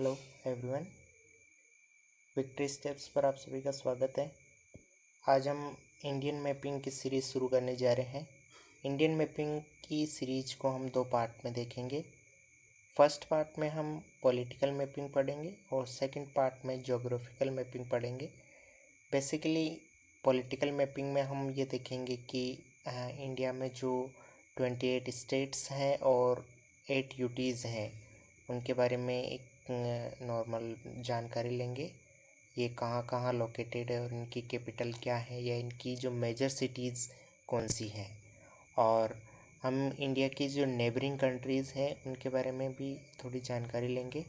Hello everyone, victory steps पर आप सभी का स्वागत है। आज हम इंडियन मैपिंग की सीरीज़ शुरू करने जा रहे हैं। इंडियन मैपिंग की सीरीज को हम दो पार्ट में देखेंगे। फर्स्ट पार्ट में हम पॉलिटिकल मैपिंग पढ़ेंगे और सेकंड पार्ट में ज्योग्राफिकल मैपिंग पढ़ेंगे। बेसिकली पॉलिटिकल मैपिंग में हम ये देखेंगे कि इंडिया में जो 28 स्टेट्स हैं और 8 यूटीज़ हैं, उनके बारे में एक नॉर्मल जानकारी लेंगे। ये कहाँ कहाँ लोकेटेड है और इनकी कैपिटल क्या है या इनकी जो मेजर सिटीज़ कौन सी हैं, और हम इंडिया की जो नेबरिंग कंट्रीज़ हैं उनके बारे में भी थोड़ी जानकारी लेंगे।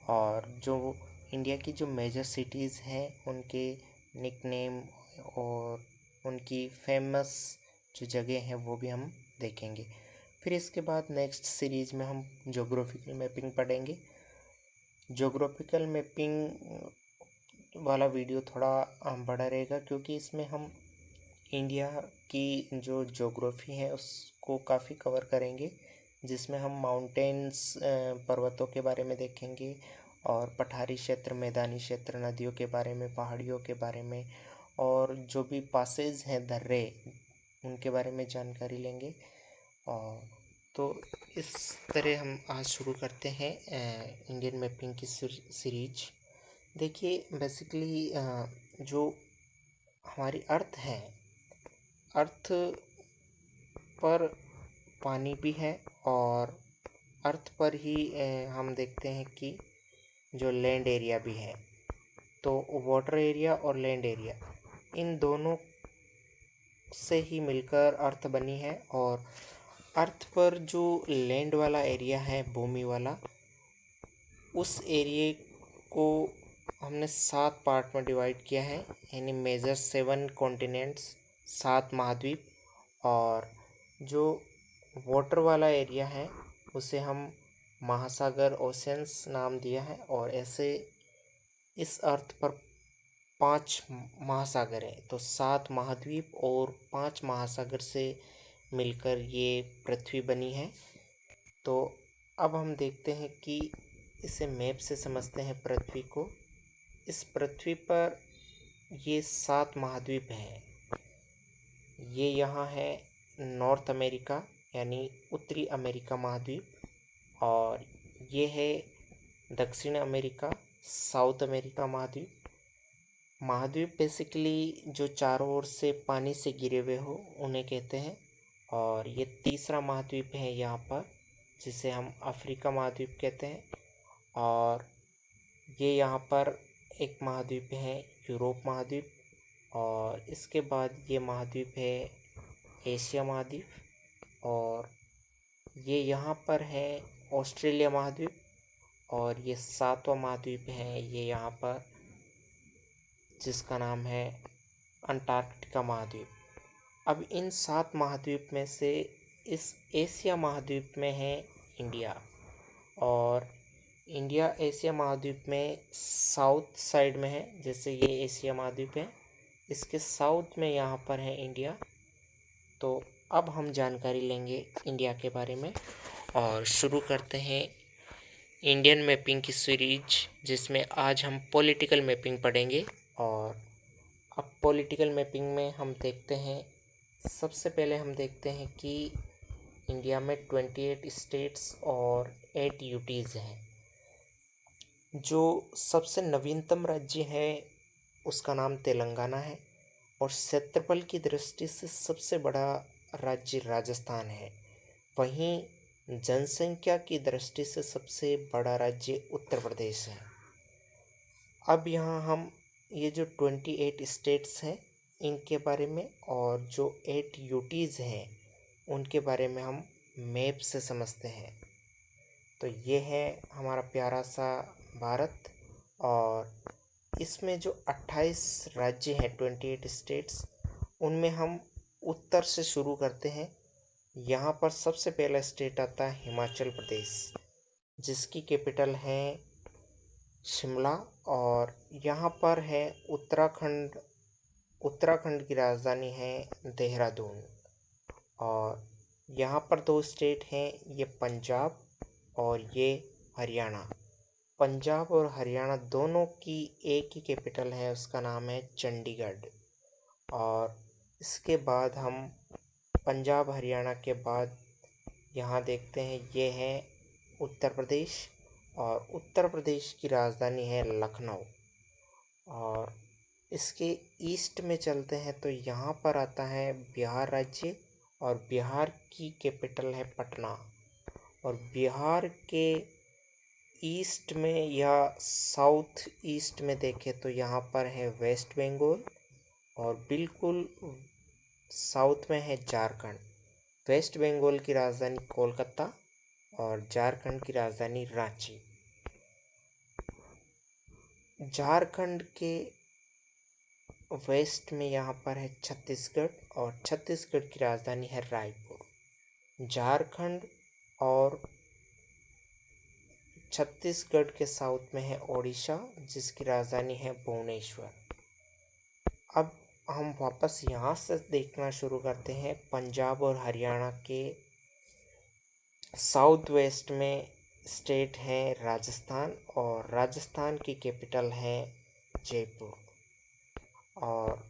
और जो इंडिया की जो मेजर सिटीज़ हैं उनके निकनेम और उनकी फेमस जो जगह हैं वो भी हम देखेंगे। फिर इसके बाद नेक्स्ट सीरीज़ में हम ज्योग्राफिकल मैपिंग पढ़ेंगे। ज्योग्राफिकल मैपिंग वाला वीडियो थोड़ा बड़ा रहेगा क्योंकि इसमें हम इंडिया की जो ज्योग्राफी है उसको काफ़ी कवर करेंगे, जिसमें हम माउंटेन्स पर्वतों के बारे में देखेंगे और पठारी क्षेत्र, मैदानी क्षेत्र, नदियों के बारे में, पहाड़ियों के बारे में, और जो भी पासेज हैं, दर्रे, उनके बारे में जानकारी लेंगे। और तो इस तरह हम आज शुरू करते हैं इंडियन मैपिंग की सीरीज। देखिए, बेसिकली जो हमारी अर्थ है, अर्थ पर पानी भी है और अर्थ पर ही हम देखते हैं कि जो लैंड एरिया भी है। तो वाटर एरिया और लैंड एरिया, इन दोनों से ही मिलकर अर्थ बनी है। और अर्थ पर जो लैंड वाला एरिया है, भूमि वाला, उस एरिए को हमने 7 पार्ट में डिवाइड किया है, यानी मेजर 7 कॉन्टिनेंट्स, 7 महाद्वीप। और जो वाटर वाला एरिया है उसे हम महासागर, ओशंस नाम दिया है। और ऐसे इस अर्थ पर 5 महासागर हैं, तो 7 महाद्वीप और 5 महासागर से मिलकर ये पृथ्वी बनी है। तो अब हम देखते हैं कि इसे मैप से समझते हैं पृथ्वी को। इस पृथ्वी पर ये 7 महाद्वीप हैं। ये यहाँ है नॉर्थ अमेरिका, यानी उत्तरी अमेरिका महाद्वीप, और ये है दक्षिण अमेरिका, साउथ अमेरिका महाद्वीप। महाद्वीप बेसिकली जो चारों ओर से पानी से घिरे हुए हो उन्हें कहते हैं। और ये तीसरा महाद्वीप है यहाँ पर, जिसे हम अफ्रीका महाद्वीप कहते हैं। और ये यहाँ पर एक महाद्वीप है यूरोप महाद्वीप। और इसके बाद ये महाद्वीप है एशिया महाद्वीप। और ये यहाँ पर है ऑस्ट्रेलिया महाद्वीप। और ये 7वां महाद्वीप है ये यहाँ पर, जिसका नाम है अंटार्कटिका महाद्वीप। अब इन 7 महाद्वीप में से इस एशिया महाद्वीप में है इंडिया। और इंडिया एशिया महाद्वीप में साउथ साइड में है, जैसे ये एशिया महाद्वीप है, इसके साउथ में यहाँ पर है इंडिया। तो अब हम जानकारी लेंगे इंडिया के बारे में और शुरू करते हैं इंडियन मैपिंग की सीरीज, जिसमें आज हम पॉलिटिकल मैपिंग पढ़ेंगे। और अब पॉलिटिकल मैपिंग में हम देखते हैं, सबसे पहले हम देखते हैं कि इंडिया में 28 स्टेट्स और 8 यूटीज़ हैं। जो सबसे नवीनतम राज्य है उसका नाम तेलंगाना है, और क्षेत्रफल की दृष्टि से सबसे बड़ा राज्य राजस्थान है। वहीं जनसंख्या की दृष्टि से सबसे बड़ा राज्य उत्तर प्रदेश है। अब यहाँ हम ये जो 28 स्टेट्स हैं इनके बारे में और जो 8 यूटीज़ हैं उनके बारे में हम मैप से समझते हैं। तो ये है हमारा प्यारा सा भारत, और इसमें जो 28 राज्य हैं, 28 स्टेट्स, उनमें हम उत्तर से शुरू करते हैं। यहाँ पर सबसे पहला स्टेट आता है हिमाचल प्रदेश, जिसकी कैपिटल है शिमला। और यहाँ पर है उत्तराखंड, उत्तराखंड की राजधानी है देहरादून। और यहाँ पर 2 स्टेट हैं, ये पंजाब और ये हरियाणा। पंजाब और हरियाणा दोनों की एक ही कैपिटल है, उसका नाम है चंडीगढ़। और इसके बाद हम पंजाब हरियाणा के बाद यहाँ देखते हैं, ये है उत्तर प्रदेश, और उत्तर प्रदेश की राजधानी है लखनऊ। और इसके ईस्ट में चलते हैं तो यहाँ पर आता है बिहार राज्य, और बिहार की कैपिटल है पटना। और बिहार के ईस्ट में या साउथ ईस्ट में देखें तो यहाँ पर है वेस्ट बंगाल, और बिल्कुल साउथ में है झारखंड। वेस्ट बंगाल की राजधानी कोलकाता और झारखंड की राजधानी रांची। झारखंड के वेस्ट में यहाँ पर है छत्तीसगढ़, और छत्तीसगढ़ की राजधानी है रायपुर। झारखंड और छत्तीसगढ़ के साउथ में है ओडिशा, जिसकी राजधानी है भुवनेश्वर। अब हम वापस यहाँ से देखना शुरू करते हैं। पंजाब और हरियाणा के साउथ वेस्ट में स्टेट है राजस्थान, और राजस्थान की कैपिटल है जयपुर। और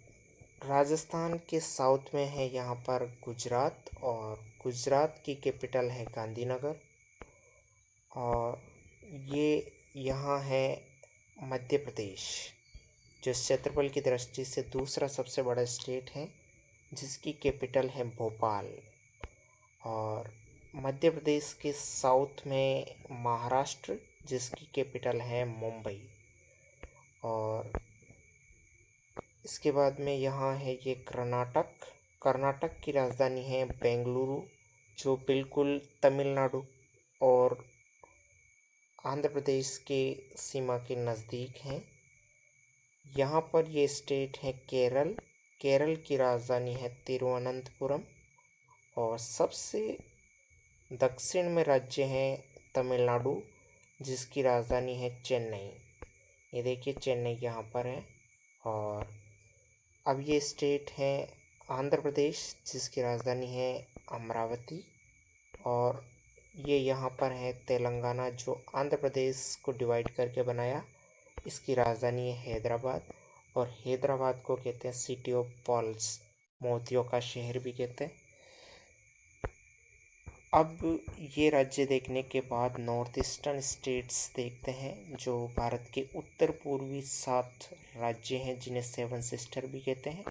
राजस्थान के साउथ में है यहाँ पर गुजरात, और गुजरात की कैपिटल है गांधीनगर। और ये यहाँ है मध्य प्रदेश, जो क्षेत्रफल की दृष्टि से दूसरा सबसे बड़ा स्टेट है, जिसकी कैपिटल है भोपाल। और मध्य प्रदेश के साउथ में महाराष्ट्र, जिसकी कैपिटल है मुंबई। और इसके बाद में यहाँ है ये कर्नाटक। कर्नाटक की राजधानी है बेंगलुरु, जो बिल्कुल तमिलनाडु और आंध्र प्रदेश के सीमा के नज़दीक है। यहाँ पर ये स्टेट है केरल। केरल की राजधानी है तिरुवनंतपुरम। और सबसे दक्षिण में राज्य है तमिलनाडु, जिसकी राजधानी है चेन्नई। ये देखिए चेन्नई यहाँ पर है। और अब ये स्टेट है आंध्र प्रदेश, जिसकी राजधानी है अमरावती। और ये यहाँ पर है तेलंगाना, जो आंध्र प्रदेश को डिवाइड करके बनाया। इसकी राजधानी है हैदराबाद, और हैदराबाद को कहते हैं सिटी ऑफ पर्ल्स, मोतियों का शहर भी कहते हैं। अब ये राज्य देखने के बाद नॉर्थ ईस्टर्न स्टेट्स देखते हैं, जो भारत के उत्तर पूर्वी 7 राज्य हैं, जिन्हें 7 सिस्टर भी कहते हैं।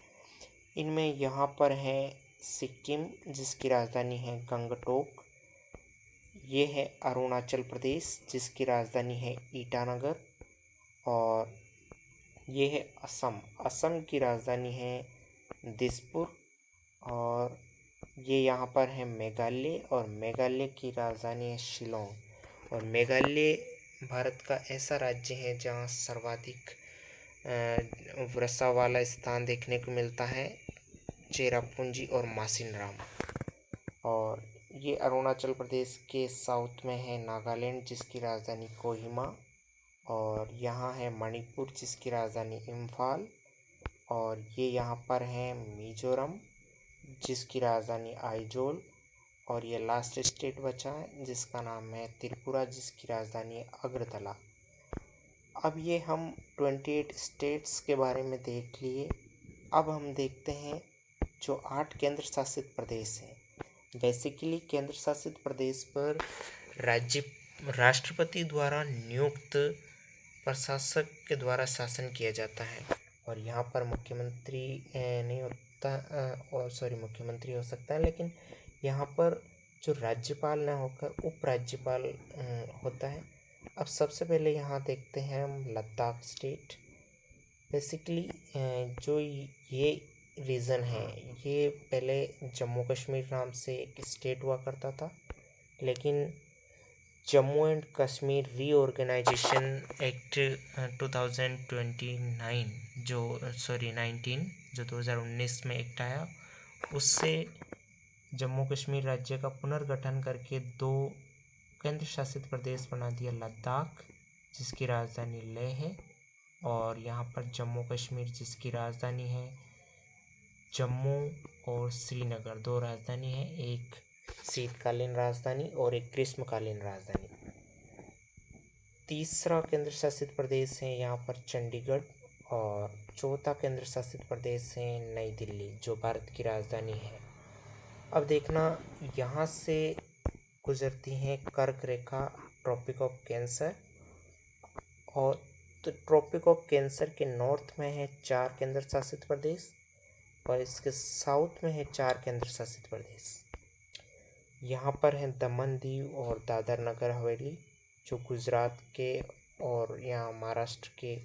इनमें यहाँ पर है सिक्किम, जिसकी राजधानी है गंगटोक। ये है अरुणाचल प्रदेश, जिसकी राजधानी है ईटानगर। और ये है असम। असम की राजधानी है दिसपुर। और ये यहाँ पर है मेघालय, और मेघालय की राजधानी है शिलोंग। और मेघालय भारत का ऐसा राज्य है जहाँ सर्वाधिक वर्षा वाला स्थान देखने को मिलता है, चेरापूंजी और मासिनराम। और ये अरुणाचल प्रदेश के साउथ में है नागालैंड, जिसकी राजधानी कोहिमा। और यहाँ है मणिपुर, जिसकी राजधानी इम्फाल। और ये यहाँ पर है मिजोरम, जिसकी राजधानी आइजोल। और ये लास्ट स्टेट बचा है, जिसका नाम है त्रिपुरा, जिसकी राजधानी है अगरतला। अब ये हम 28 स्टेट्स के बारे में देख लिए। अब हम देखते हैं जो 8 केंद्र शासित प्रदेश हैं। बेसिकली केंद्र शासित प्रदेश पर राष्ट्रपति द्वारा नियुक्त प्रशासक के द्वारा शासन किया जाता है। और यहाँ पर मुख्यमंत्री नहीं होता, और सॉरी मुख्यमंत्री हो सकता है, लेकिन यहाँ पर जो राज्यपाल न होकर उप राज्यपाल होता है। अब सबसे पहले यहाँ देखते हैं हम लद्दाख स्टेट। बेसिकली जो ये रीजन है, ये पहले जम्मू कश्मीर नाम से एक स्टेट हुआ करता था, लेकिन Jammu and Kashmir reorganisation act 2019 जो 2019 में एक्ट आया, उससे जम्मू कश्मीर राज्य का पुनर्गठन करके 2 केंद्र शासित प्रदेश बना दिया, लद्दाख जिसकी राजधानी लेह है, और यहाँ पर जम्मू कश्मीर जिसकी राजधानी है जम्मू, और श्रीनगर 2 राजधानी है, एक शीतकालीन राजधानी और एक ग्रीष्मकालीन राजधानी। तीसरा केंद्र शासित प्रदेश है यहाँ पर चंडीगढ़, और चौथा केंद्र शासित प्रदेश है नई दिल्ली, जो भारत की राजधानी है। अब देखना, यहाँ से गुजरती हैं कर्क रेखा, ट्रॉपिक ऑफ कैंसर, और तो ट्रॉपिक ऑफ कैंसर के नॉर्थ में है 4 केंद्र शासित प्रदेश, और इसके साउथ में है 4 केंद्र शासित प्रदेश। यहाँ पर है दमन दीव और दादर नगर हवेली, जो गुजरात के और यहाँ महाराष्ट्र के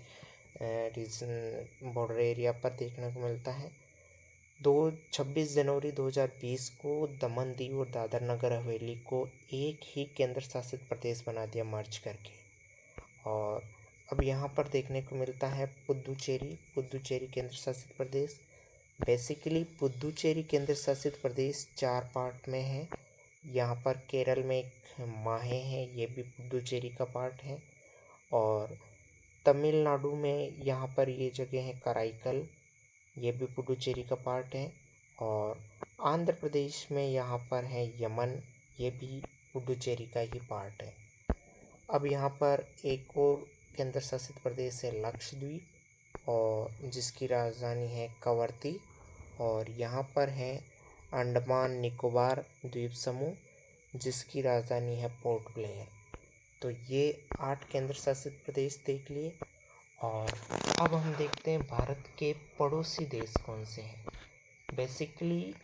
रीजन बॉर्डर एरिया पर देखने को मिलता है। 26 जनवरी 2020 को दमन दीव और दादर नगर हवेली को एक ही केंद्र शासित प्रदेश बना दिया मर्ज करके। और अब यहाँ पर देखने को मिलता है पुदुचेरी केंद्र शासित प्रदेश। बेसिकली पुदुचेरी केंद्र शासित प्रदेश 4 पार्ट में है। यहाँ पर केरल में एक माहे है, ये भी पुदुचेरी का पार्ट है, और तमिलनाडु में यहाँ पर ये जगह है कराईकल, ये भी पुदुचेरी का पार्ट है, और आंध्र प्रदेश में यहाँ पर है यमन, ये भी पुदुचेरी का ही पार्ट है। अब यहाँ पर एक और केंद्र शासित प्रदेश है लक्षद्वीप, और जिसकी राजधानी है कवरत्ती, और यहाँ पर है अंडमान निकोबार द्वीप समूह, जिसकी राजधानी है पोर्ट ब्लेयर। तो ये 8 केंद्र शासित प्रदेश देख लिए। और अब हम देखते हैं भारत के पड़ोसी देश कौन से हैं। बेसिकली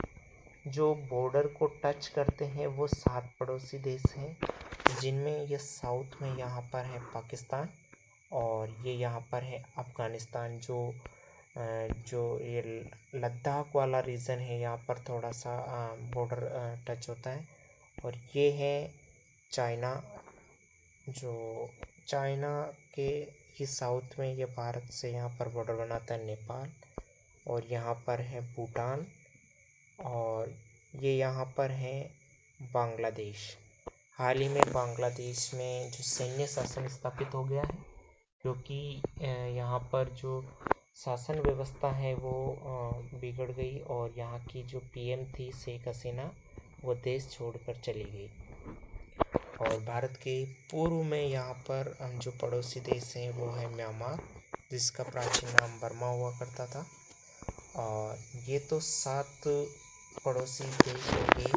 जो बॉर्डर को टच करते हैं वो 7 पड़ोसी देश हैं, जिनमें ये साउथ में यहाँ पर है पाकिस्तान, और ये यहाँ पर है अफ़गानिस्तान, जो ये लद्दाख वाला रीजन है, यहाँ पर थोड़ा सा बॉर्डर टच होता है। और ये है चाइना, जो चाइना के ही साउथ में ये भारत से यहाँ पर बॉर्डर बनाता है नेपाल, और यहाँ पर है भूटान, और ये यहाँ पर है बांग्लादेश। हाल ही में बांग्लादेश में जो सैन्य शासन स्थापित हो गया है, क्योंकि यहाँ पर जो शासन व्यवस्था है वो बिगड़ गई, और यहाँ की जो पीएम थी शेख हसीना, वो देश छोड़कर चली गई। और भारत के पूर्व में यहाँ पर जो पड़ोसी देश हैं वो है म्यांमार, जिसका प्राचीन नाम बर्मा हुआ करता था। और ये तो 7 पड़ोसी देश हो गए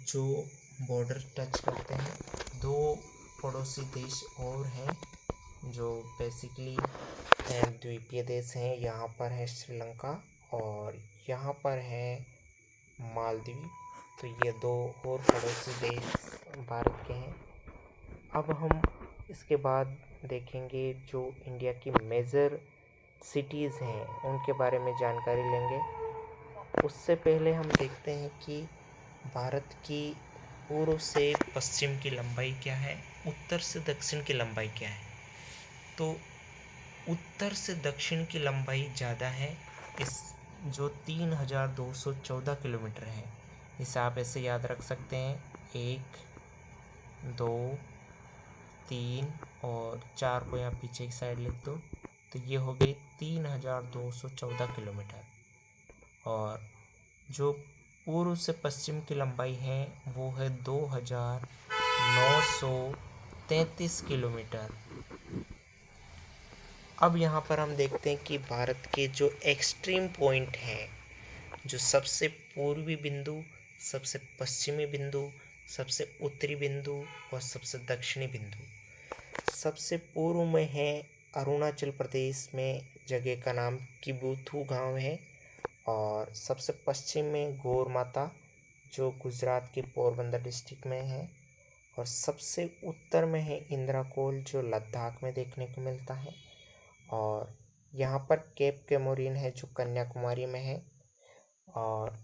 जो बॉर्डर टच करते हैं। 2 पड़ोसी देश और हैं जो बेसिकली द्वीपीय देश हैं। यहाँ पर है श्रीलंका, और यहाँ पर है मालदीव। तो ये 2 और पड़ोसी देश भारत के हैं। अब हम इसके बाद देखेंगे जो इंडिया की मेजर सिटीज़ हैं उनके बारे में जानकारी लेंगे। उससे पहले हम देखते हैं कि भारत की पूर्व से पश्चिम की लंबाई क्या है, उत्तर से दक्षिण की लंबाई क्या है। तो उत्तर से दक्षिण की लंबाई ज़्यादा है, इस जो 3214 किलोमीटर है। इसे आप ऐसे याद रख सकते हैं, 1, 2, 3 और 4 को यहाँ पीछे की साइड लिख दो, तो ये हो गई 3214 किलोमीटर। और जो पूर्व से पश्चिम की लंबाई है वो है 2933 किलोमीटर। अब यहाँ पर हम देखते हैं कि भारत के जो एक्सट्रीम पॉइंट हैं, जो सबसे पूर्वी बिंदु, सबसे पश्चिमी बिंदु, सबसे उत्तरी बिंदु और सबसे दक्षिणी बिंदु। सबसे पूर्व में है अरुणाचल प्रदेश में, जगह का नाम किबुथु गांव है। और सबसे पश्चिम में गौर माता, जो गुजरात के पोरबंदर डिस्ट्रिक्ट में है। और सबसे उत्तर में है इंदिरा कोल, जो लद्दाख में देखने को मिलता है। और यहाँ पर केप कैमोरीन है, जो कन्याकुमारी में है। और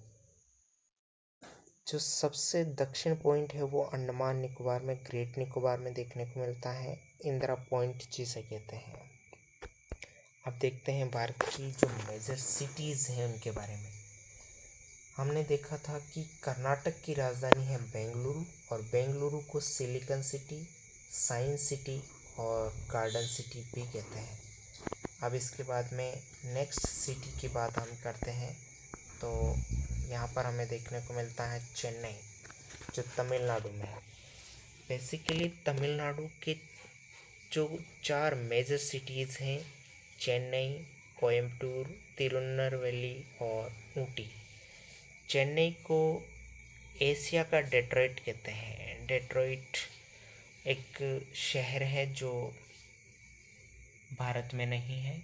जो सबसे दक्षिण पॉइंट है वो अंडमान निकोबार में, ग्रेट निकोबार में देखने को मिलता है, इंदिरा पॉइंट जिसे कहते हैं। अब देखते हैं भारत की जो मेजर सिटीज़ हैं उनके बारे में। हमने देखा था कि कर्नाटक की राजधानी है बेंगलुरु, और बेंगलुरु को सिलिकन सिटी, साइंस सिटी और गार्डन सिटी भी कहते हैं। अब इसके बाद में नेक्स्ट सिटी की बात हम करते हैं, तो यहाँ पर हमें देखने को मिलता है चेन्नई, जो तमिलनाडु में है। बेसिकली तमिलनाडु के जो 4 मेजर सिटीज़ हैं, चेन्नई, कोयम्बटूर, तिरुनेलवेली और ऊटी। चेन्नई को एशिया का डेट्रॉइट कहते हैं। डेट्रॉइट एक शहर है जो भारत में नहीं है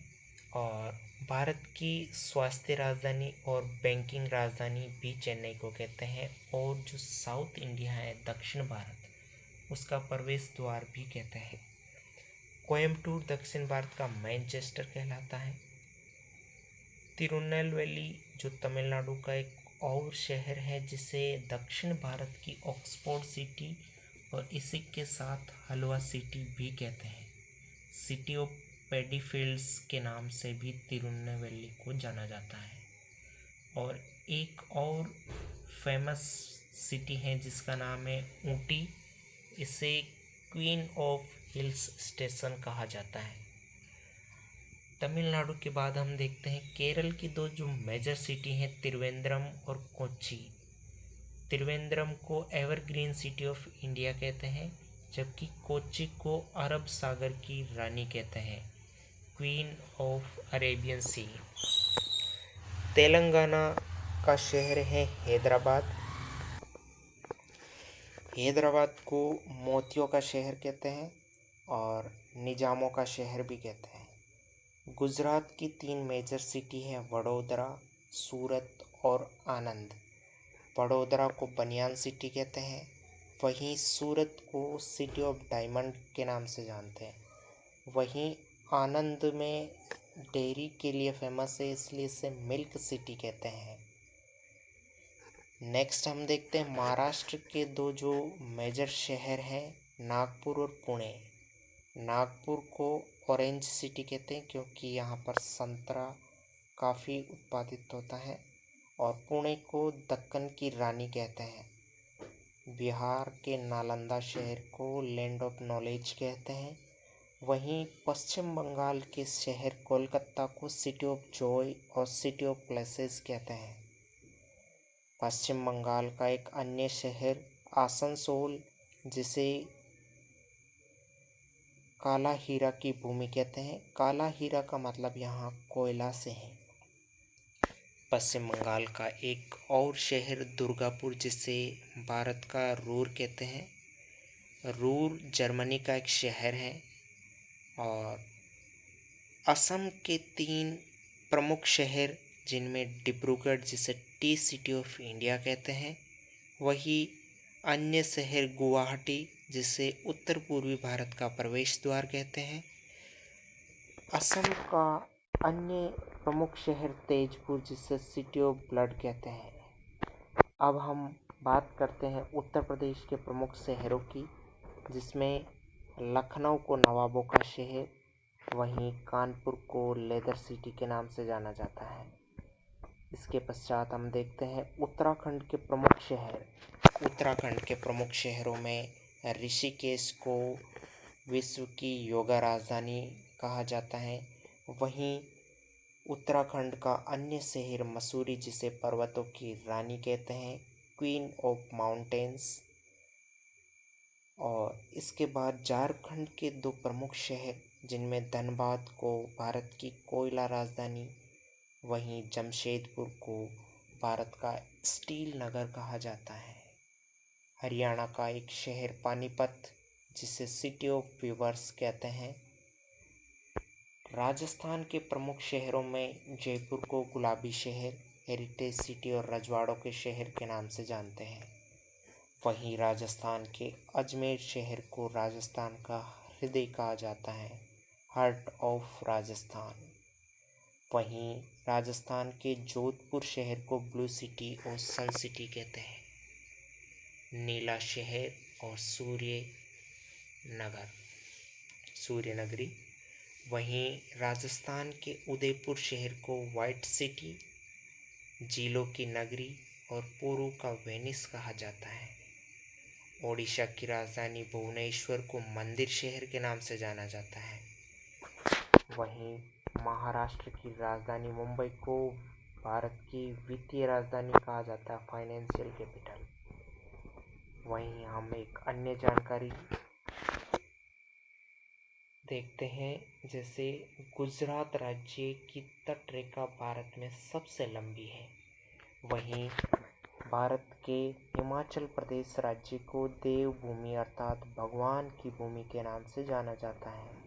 और भारत की स्वास्थ्य राजधानी और बैंकिंग राजधानी भी चेन्नई को कहते हैं, और जो साउथ इंडिया है, दक्षिण भारत, उसका प्रवेश द्वार भी कहते हैं। कोयम्बटूर दक्षिण भारत का मैनचेस्टर कहलाता है। तिरुनेलवेली जो तमिलनाडु का एक और शहर है, जिसे दक्षिण भारत की ऑक्सफोर्ड सिटी और इसी के साथ हलवा सिटी भी कहते हैं। सिटी ऑफ पैडी फील्ड्स के नाम से भी तिरुनेलवेली को जाना जाता है। और एक और फेमस सिटी है जिसका नाम है ऊटी। इसे क्वीन ऑफ हिल्स स्टेशन कहा जाता है। तमिलनाडु के बाद हम देखते हैं केरल की दो जो मेजर सिटी हैं, त्रिवेंद्रम और कोच्चि। त्रिवेंद्रम को एवरग्रीन सिटी ऑफ इंडिया कहते हैं, जबकि कोच्चि को अरब सागर की रानी कहते हैं, क्वीन ऑफ अरेबियन सी। तेलंगाना का शहर है हैदराबाद। हैदराबाद को मोतियों का शहर कहते हैं और निजामों का शहर भी कहते हैं। गुजरात की 3 मेजर सिटी है, वडोदरा, सूरत और आनंद। वडोदरा को बनियान सिटी कहते हैं, वहीं सूरत को सिटी ऑफ डायमंड के नाम से जानते हैं। वहीं आनंद में डेयरी के लिए फेमस है, इसलिए इसे मिल्क सिटी कहते हैं। नेक्स्ट हम देखते हैं महाराष्ट्र के दो जो मेजर शहर हैं, नागपुर और पुणे। नागपुर को ऑरेंज सिटी कहते हैं क्योंकि यहाँ पर संतरा काफ़ी उत्पादित होता है, और पुणे को दक्कन की रानी कहते हैं। बिहार के नालंदा शहर को लैंड ऑफ नॉलेज कहते हैं। वहीं पश्चिम बंगाल के शहर कोलकाता को सिटी ऑफ जॉय और सिटी ऑफ प्लेसेस कहते हैं। पश्चिम बंगाल का एक अन्य शहर आसनसोल, जिसे काला हीरा की भूमि कहते हैं। काला हीरा का मतलब यहाँ कोयला से है। पश्चिम बंगाल का एक और शहर दुर्गापुर, जिसे भारत का रूर कहते हैं। रूर जर्मनी का एक शहर है। और असम के 3 प्रमुख शहर, जिनमें डिब्रूगढ़ जिसे टी सिटी ऑफ इंडिया कहते हैं, वही अन्य शहर गुवाहाटी जिसे उत्तर पूर्वी भारत का प्रवेश द्वार कहते हैं। असम का अन्य प्रमुख शहर तेजपुर जिसे सिटी ऑफ ब्लड कहते हैं। अब हम बात करते हैं उत्तर प्रदेश के प्रमुख शहरों की, जिसमें लखनऊ को नवाबों का शहर, वहीं कानपुर को लेदर सिटी के नाम से जाना जाता है। इसके पश्चात हम देखते हैं उत्तराखंड के प्रमुख शहर। उत्तराखंड के प्रमुख शहरों में ऋषिकेश को विश्व की योगा राजधानी कहा जाता है। वहीं उत्तराखंड का अन्य शहर मसूरी, जिसे पर्वतों की रानी कहते हैं, क्वीन ऑफ माउंटेन्स। और इसके बाद झारखंड के 2 प्रमुख शहर, जिनमें धनबाद को भारत की कोयला राजधानी, वहीं जमशेदपुर को भारत का स्टील नगर कहा जाता है। हरियाणा का एक शहर पानीपत, जिसे सिटी ऑफ वीवर्स कहते हैं। राजस्थान के प्रमुख शहरों में जयपुर को गुलाबी शहर, हेरिटेज सिटी और रजवाड़ों के शहर के नाम से जानते हैं। वहीं राजस्थान के अजमेर शहर को राजस्थान का हृदय कहा जाता है, हार्ट ऑफ राजस्थान। वहीं राजस्थान के जोधपुर शहर को ब्लू सिटी और सन सिटी कहते हैं। नीला शहर और सूर्य नगरी। वहीं राजस्थान के उदयपुर शहर को वाइट सिटी, झीलों की नगरी और पोरू का वेनिस कहा जाता है। ओडिशा की राजधानी भुवनेश्वर को मंदिर शहर के नाम से जाना जाता है। वहीं महाराष्ट्र की राजधानी मुंबई को भारत की वित्तीय राजधानी कहा जाता है, फाइनेंशियल कैपिटल। वहीं हम एक अन्य जानकारी देखते हैं। जैसे गुजरात राज्य की तटरेखा भारत में सबसे लंबी है। वहीं भारत के हिमाचल प्रदेश राज्य को देवभूमि अर्थात भगवान की भूमि के नाम से जाना जाता है।